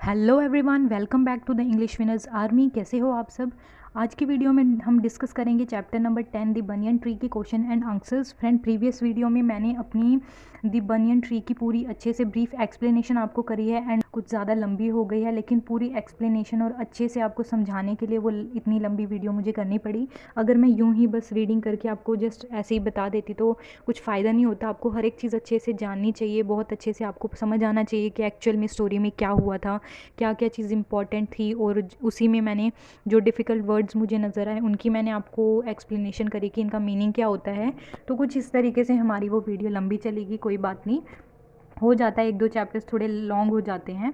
Hello everyone, welcome back to the English winners army. कैसे हो आप सब। आज की वीडियो में हम डिस्कस करेंगे chapter number 10 the banyan tree के question and answers. Friend, previous video में मैंने अपनी द बनियन ट्री की पूरी अच्छे से ब्रीफ एक्सप्लेनेशन आपको करी है एंड कुछ ज़्यादा लंबी हो गई है, लेकिन पूरी एक्सप्लेनेशन और अच्छे से आपको समझाने के लिए वो इतनी लंबी वीडियो मुझे करनी पड़ी। अगर मैं यूं ही बस रीडिंग करके आपको जस्ट ऐसे ही बता देती तो कुछ फ़ायदा नहीं होता। आपको हर एक चीज़ अच्छे से जाननी चाहिए, बहुत अच्छे से आपको समझ आना चाहिए कि एक्चुअल में स्टोरी में क्या हुआ था, क्या क्या चीज़ इंपॉर्टेंट थी, और उसी में मैंने जो डिफ़िकल्ट वर्ड्स मुझे नज़र आए उनकी मैंने आपको एक्सप्लेनेशन करी कि इनका मीनिंग क्या होता है। तो कुछ इस तरीके से हमारी वो वीडियो लंबी चलेगी, कोई बात नहीं, हो जाता है, एक दो चैप्टर्स थोड़े लॉन्ग हो जाते हैं।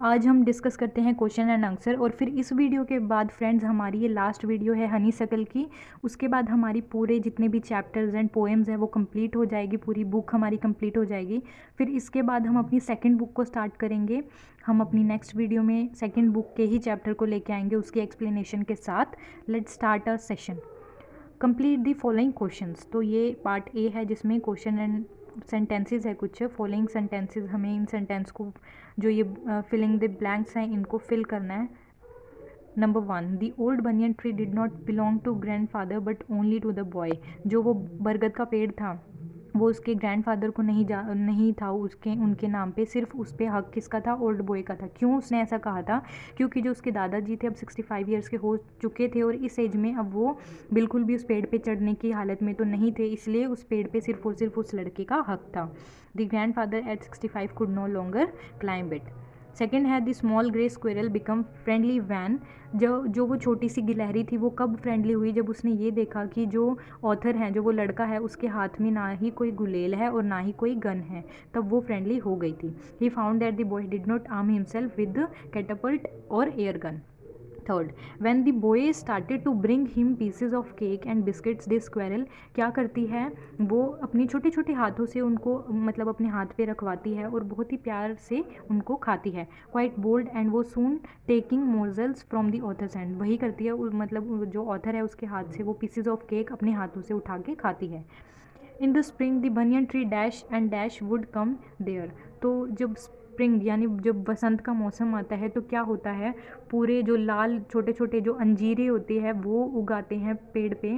आज हम डिस्कस करते हैं क्वेश्चन एंड आंसर, और फिर इस वीडियो के बाद फ्रेंड्स हमारी ये लास्ट वीडियो है हनी सकल की। उसके बाद हमारी पूरे जितने भी चैप्टर्स एंड पोएम्स हैं वो कंप्लीट हो जाएगी, पूरी बुक हमारी कंप्लीट हो जाएगी। फिर इसके बाद हम अपनी सेकंड बुक को स्टार्ट करेंगे। हम अपनी नेक्स्ट वीडियो में सेकंड बुक के ही चैप्टर को लेके आएंगे उसकी एक्सप्लेनेशन के साथ। Let's start a session. Complete the following questions. तो ये पार्ट ए है जिसमें क्वेश्चन एंड सेंटेंसेस है कुछ फॉलोइंग सेंटेंसेस। हमें इन सेंटेंस को जो ये फिलिंग द ब्लैंक्स हैं इनको फिल करना है। Number 1, the old banyan tree did not belong to grandfather but only to the boy. जो वो बरगद का पेड़ था वो उसके ग्रैंडफादर को नहीं था, उसके उनके नाम पे सिर्फ उस पे हक किसका था? ओल्ड बॉय का था। क्यों उसने ऐसा कहा था? क्योंकि जो उसके दादाजी थे अब 65 ईयर्स के हो चुके थे और इस एज में अब वो बिल्कुल भी उस पेड़ पे चढ़ने की हालत में तो नहीं थे, इसलिए उस पेड़ पे सिर्फ और सिर्फ उस लड़के का हक था। The grandfather at 65 could no longer climb it. Second है the small grey squirrel become friendly when. जो वो छोटी सी गिलहरी थी वो कब फ्रेंडली हुई? जब उसने ये देखा कि जो ऑथर है, जो वो लड़का है, उसके हाथ में ना ही कोई गुलेल है और ना ही कोई गन है, तब वो फ्रेंडली हो गई थी। He found that the boy did not arm himself with catapult और air gun. Third, when the boy started to bring him pieces of cake and biscuits, the squirrel क्या करती है? वो अपने छोटे छोटे हाथों से उनको मतलब अपने हाथ पे रखवाती है और बहुत ही प्यार से उनको खाती है। क्वाइट बोल्ड एंड वो soon taking morsels from the author's hand. वही करती है मतलब जो ऑथर है उसके हाथ से वो पीसेज ऑफ केक अपने हाथों से उठा के खाती है। In the spring the banyan tree dash and dash would come there. तो जब स्प्रिंग यानी जब बसंत का मौसम आता है तो क्या होता है? पूरे जो लाल छोटे छोटे जो अंजीरें होती है वो उगाते हैं पेड़ पे।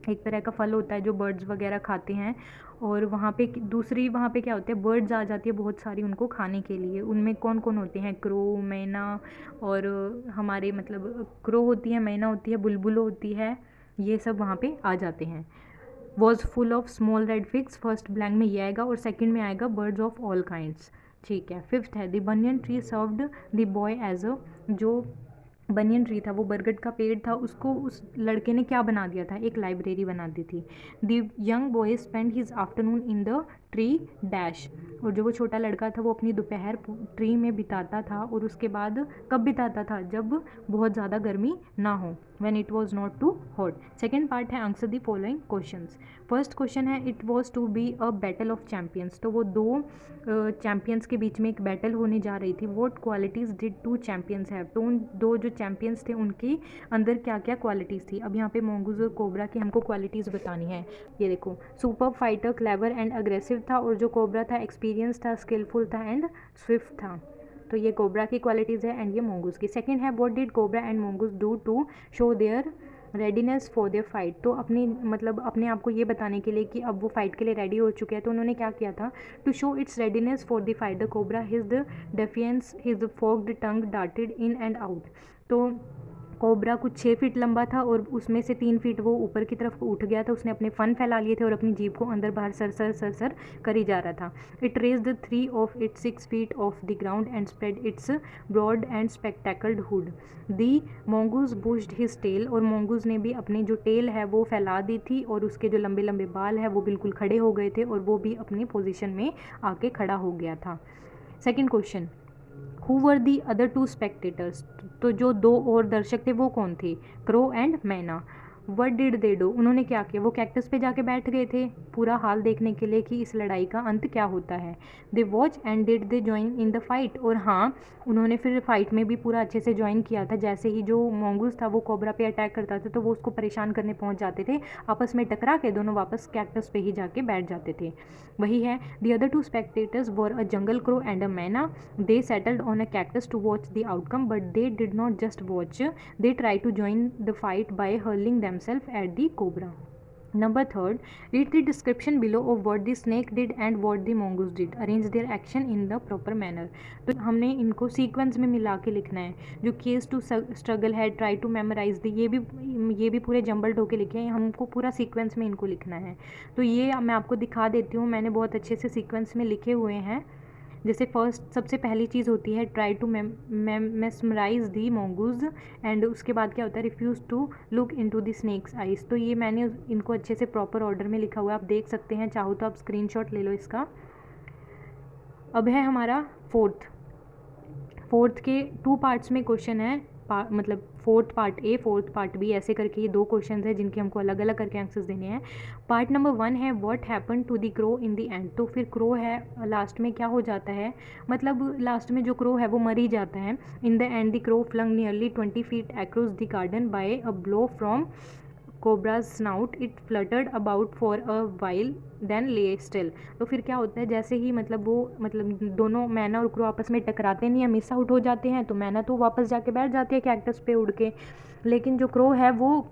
एक तरह का फल होता है जो बर्ड्स वगैरह खाते हैं, और वहाँ पे दूसरी वहाँ पे क्या होता है? बर्ड्स आ जाती है बहुत सारी उनको खाने के लिए। उनमें कौन कौन होते हैं? क्रो, मैना, और हमारे मतलब क्रो होती है, मैना होती है, बुलबुल होती है, ये सब वहाँ पे आ जाते हैं। Was full of small red figs. First blank में ये आएगा और सेकंड में आएगा बर्ड्स ऑफ ऑल काइंड्स। ठीक है। फिफ्थ है the banyan tree served the boy as a. जो बनियन ट्री था, वो बरगद का पेड़ था, उसको उस लड़के ने क्या बना दिया था? एक लाइब्रेरी बना दी थी। The young boy spend his afternoon in the tree dash. और जो वो छोटा लड़का था वो अपनी दोपहर ट्री में बिताता था, और उसके बाद कब बिताता था? जब बहुत ज़्यादा गर्मी ना हो, when it was not too hot. Second part है answer the following questions. First question है it was to be a battle of champions. तो वो दो चैम्पियंस के बीच में एक बैटल होने जा रही थी। What qualities did two champions have. तो उन दो जो चैम्पियंस थे उनके अंदर क्या क्या क्वालिटीज़ थी? अब यहाँ पे मोंगूज और कोबरा की हमको क्वालिटीज़ बतानी है। ये देखो, super fighter, clever and aggressive था, और जो कोबरा था एक्सपीरियंस था, स्किलफुल था एंड स्विफ्ट था। तो ये कोबरा की क्वालिटीज़ है एंड ये मोंगूज की। सेकंड है what did cobra and mongoose do to show their readiness for their fight. तो अपनी मतलब अपने आप को ये बताने के लिए कि अब वो फाइट के लिए रेडी हो चुके हैं, तो उन्होंने क्या किया था? To show its readiness for the fight the cobra his the defiance his forked tongue darted in and out. तो कोबरा कुछ 6 फीट लंबा था और उसमें से 3 फीट वो ऊपर की तरफ उठ गया था। उसने अपने फन फैला लिए थे और अपनी जीभ को अंदर बाहर सर सर सर सर करी जा रहा था। It raised the 3 of it 6 feet off the ground and spread its broad and spectacled hood. The mongoose bushed his tail. और मोंगूज ने भी अपनी जो टेल है वो फैला दी थी, और उसके जो लंबे लंबे बाल है वो बिल्कुल खड़े हो गए थे, और वो भी अपनी पोजिशन में आके खड़ा हो गया था। Second question, who were the other two spectators. तो जो दो और दर्शक थे वो कौन थे? Crow and myna. What did they do, उन्होंने क्या किया, वो कैक्टस पे जाके बैठ गए थे पूरा हाल देखने के लिए कि इस लड़ाई का अंत क्या होता है। They watch and did they join in the fight, और हाँ उन्होंने फिर फाइट में भी पूरा अच्छे से ज्वाइन किया था। जैसे ही जो मोंगूज था वो कोबरा पे अटैक करता था तो वो उसको परेशान करने पहुंच जाते थे, आपस में टकरा के दोनों वापस कैक्टस पे ही जाके बैठ जाते थे। वही है, the other two spectators were a jungle crow and a myna, they settled on a cactus to watch the outcome but they did not just watch, they try to join the fight by hurling themselves at the cobra. Number 3, read the description below of what the snake did and what the mongoose did. Arrange their action in the proper manner. तो हमने इनको sequence में मिला के लिखना है। जो case to struggle है, ट्राई टू मेमोराइज द, ये भी पूरे जंबल्ड होके लिखे हैं, हमको पूरा सीक्वेंस में इनको लिखना है। तो ये मैं आपको दिखा देती हूँ, मैंने बहुत अच्छे से सीक्वेंस में लिखे हुए हैं। जैसे फर्स्ट सबसे पहली चीज़ होती है try to mesmerise the mongoose, and उसके बाद क्या होता है, refuse to look into the snake's eyes. तो ये मैंने इनको अच्छे से प्रॉपर ऑर्डर में लिखा हुआ है, आप देख सकते हैं, चाहो तो आप स्क्रीनशॉट ले लो इसका। अब है हमारा फोर्थ के 2 पार्ट्स में क्वेश्चन है, मतलब fourth part a fourth part b ऐसे करके ये 2 क्वेश्चन है जिनके हमको अलग अलग करके आंसर्स देने हैं। पार्ट नंबर 1 है what happen to the crow in the end. तो फिर क्रो है लास्ट में क्या हो जाता है, मतलब लास्ट में जो क्रो है वो मर ही जाता है। In the end the crow flung nearly 20 feet across the garden by a blow from cobra's snout, it fluttered about for a while then lay still. तो फिर क्या होता है, जैसे ही मतलब दोनों मैना और क्रो आपस में टकराते नहीं है, मिस आउट हो जाते हैं, तो मैना तो वापस जाके बैठ जाती है कैक्टस पे उड़ के, लेकिन जो क्रो है वो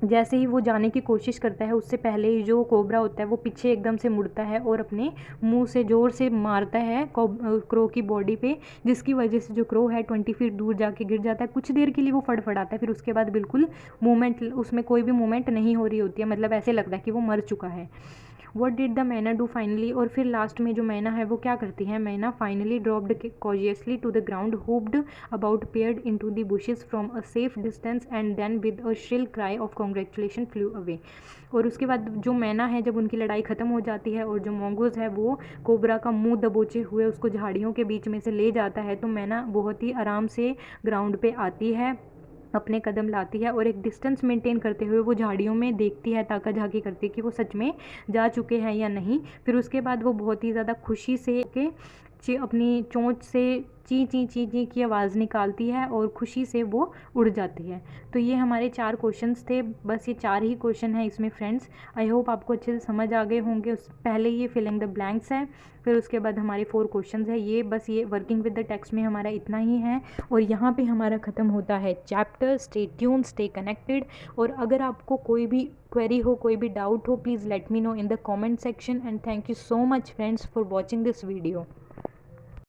जैसे ही वो जाने की कोशिश करता है उससे पहले ही जो कोबरा होता है वो पीछे एकदम से मुड़ता है और अपने मुंह से ज़ोर से मारता है क्रो की बॉडी पे, जिसकी वजह से जो क्रो है 20 feet दूर जाके गिर जाता है। कुछ देर के लिए वो फड़फड़ाता है, फिर उसके बाद बिल्कुल मूवमेंट, उसमें कोई भी मूवमेंट नहीं हो रही होती है, मतलब ऐसे लगता है कि वो मर चुका है। वट डिड द मैना डू फाइनली, और फिर लास्ट में जो मैना है वो क्या करती है, myna finally dropped cautiously to the ground, hopped about peered into the bushes from a safe distance and then with a shrill cry of congratulation flew away. और उसके बाद जो मैना है जब उनकी लड़ाई ख़त्म हो जाती है और जो मोंगोज है वो कोबरा का मुंह दबोचे हुए उसको झाड़ियों के बीच में से ले जाता है, तो मैना बहुत ही आराम से ग्राउंड पे आती है, अपने कदम लाती है और एक डिस्टेंस मेंटेन करते हुए वो झाड़ियों में देखती है, ताका झाकी करती है कि वो सच में जा चुके हैं या नहीं। फिर उसके बाद वो बहुत ही ज़्यादा खुशी से अपनी चोंच से ची ची ची ची की आवाज़ निकालती है और खुशी से वो उड़ जाती है। तो ये हमारे 4 क्वेश्चंस थे, बस ये 4 ही क्वेश्चन हैं इसमें फ्रेंड्स। आई होप आपको अच्छे से समझ आ गए होंगे। पहले ये फिलिंग द ब्लैंक्स है, फिर उसके बाद हमारे 4 क्वेश्चंस है, ये बस ये वर्किंग विद द टेक्स्ट में हमारा इतना ही है और यहाँ पे हमारा ख़त्म होता है chapter. Stay tune, stay connected, और अगर आपको कोई भी क्वेरी हो, कोई भी डाउट हो, please let me know in the comment section, and thank you so much friends for watching this video.